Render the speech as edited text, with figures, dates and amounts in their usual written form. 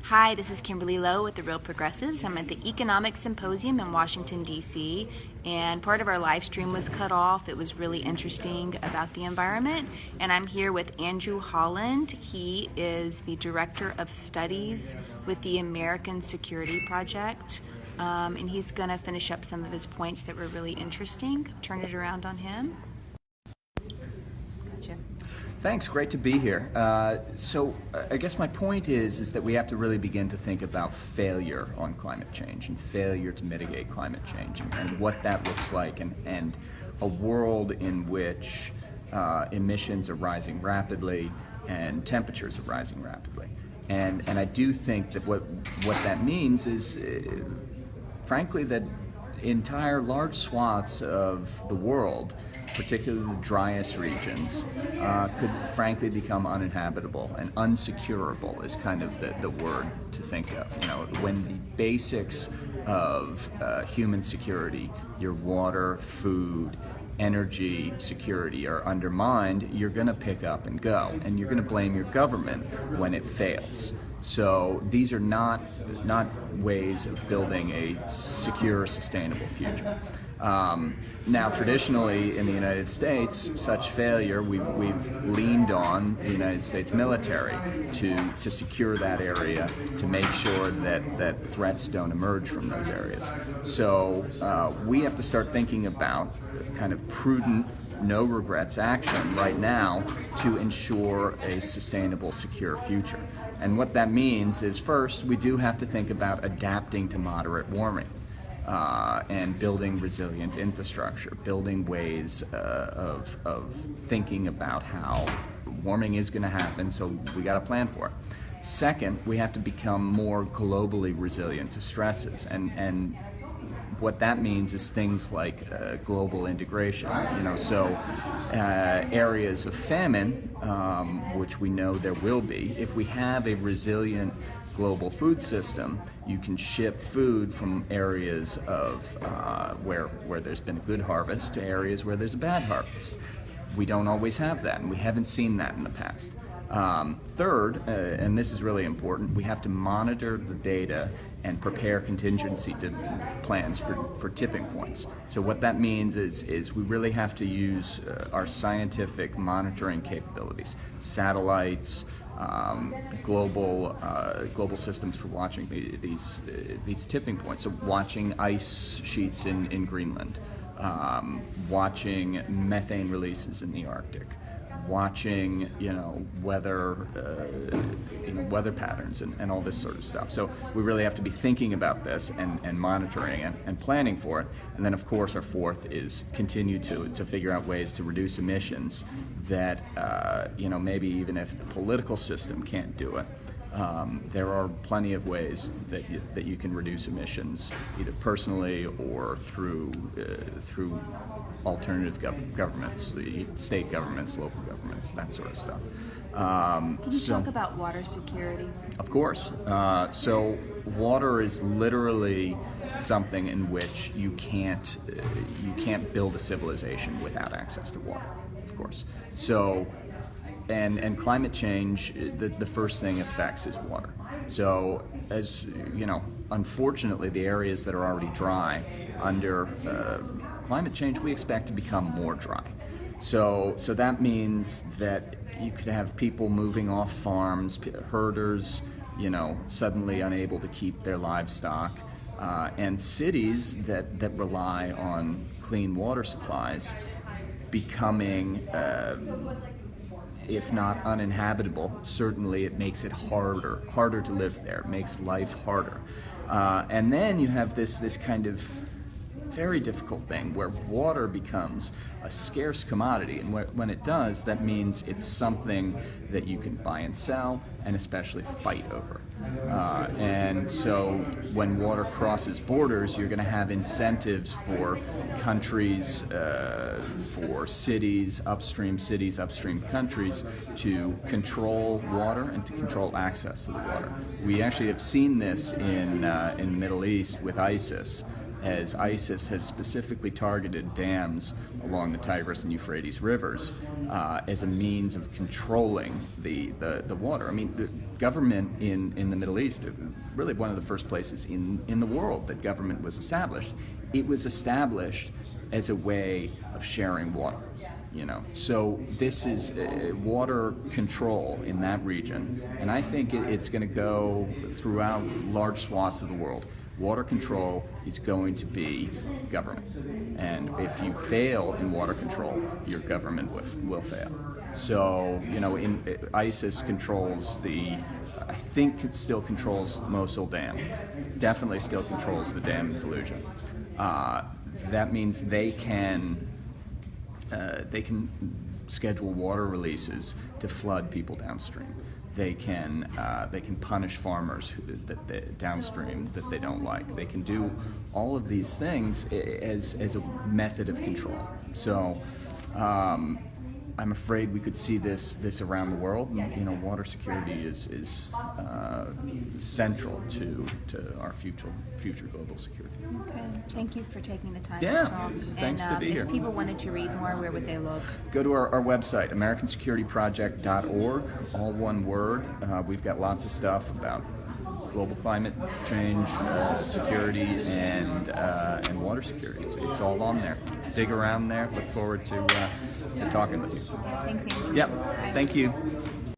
Hi, this is Kimberly Lowe with the Real Progressives. I'm at the Economic Symposium in Washington, D.C., and part of our live stream was cut off. It was really interesting about the environment, and I'm here with Andrew Holland. He is the Director of Studies with the American Security Project, and he's going to finish up some of his points that were really interesting. Turn it around on him. Gotcha. Thanks, great to be here. I guess my point is that we have to really begin to think about failure on climate change and failure to mitigate climate change and what that looks like and a world in which emissions are rising rapidly and temperatures are rising rapidly. And I do think that what that means is, frankly, that entire large swaths of the world, particularly the driest regions, could frankly become uninhabitable, and unsecurable is kind of the word to think of. You know, when the basics of human security, your water, food, energy security are undermined, you're going to pick up and go, and you're going to blame your government when it fails. So these are not ways of building a secure, sustainable future. Now, traditionally in the United States, such failure, we've leaned on the United States military to secure that area, to make sure that threats don't emerge from those areas. So we have to start thinking about kind of prudent, no regrets action right now to ensure a sustainable, secure future. And what that means is, first, we do have to think about adapting to moderate warming. And building resilient infrastructure, building ways of thinking about how warming is going to happen, so we got to plan for it. Second, we have to become more globally resilient to stresses, and what that means is things like global integration. Areas of famine, which we know there will be, if we have a resilient global food system, you can ship food from areas of where there's been a good harvest to areas where there's a bad harvest. We don't always have that, and we haven't seen that in the past. Third, and this is really important, we have to monitor the data and prepare contingency plans for tipping points. So what that means is we really have to use our scientific monitoring capabilities, satellites, global systems for watching these tipping points. So watching ice sheets in Greenland, watching methane releases in the Arctic, watching weather patterns and all this sort of stuff. So we really have to be thinking about this and monitoring it and planning for it. And then, of course, our fourth is continue to figure out ways to reduce emissions that maybe even if the political system can't do it, there are plenty of ways that you can reduce emissions, either personally or through alternative governments, state governments, local governments, that sort of stuff. Can you talk about water security? Of course. So water is literally something in which you can't build a civilization without access to water, of course. So. And climate change, the first thing it affects is water. So, as you know, unfortunately, the areas that are already dry under climate change, we expect to become more dry. So that means that you could have people moving off farms, herders, suddenly unable to keep their livestock, and cities that rely on clean water supplies becoming if not uninhabitable, certainly it makes it harder to live there. It makes life harder. And then you have this kind of very difficult thing where water becomes a scarce commodity, and when it does, that means it's something that you can buy and sell, and especially fight over. And so when water crosses borders, you're going to have incentives for countries, for cities, upstream countries, to control water and to control access to the water. We actually have seen this in the Middle East with ISIS. as ISIS has specifically targeted dams along the Tigris and Euphrates rivers as a means of controlling the water. I mean, the government in the Middle East, really one of the first places in the world that government was established, it was established as a way of sharing water. So this is water control in that region, and I think it's going to go throughout large swaths of the world. Water control is going to be government, and if you fail in water control, your government will fail. So, ISIS controls I think it still controls Mosul Dam. It definitely still controls the dam in Fallujah. That means they can schedule water releases to flood people downstream. They can punish farmers downstream that they don't like. They can do all of these things as a method of control. So I'm afraid we could see this around the world. Water security is central to our future global security. Okay, thank you for taking the time Yeah, to talk. thanks to be here. If people wanted to read more, where would they look? Go to our website, AmericanSecurityProject.org, all one word. We've got lots of stuff about global climate change, security, and water security. It's all on there. Dig around there. Look forward to talking with you. Thanks, Angie. Yep. Bye. Thank you.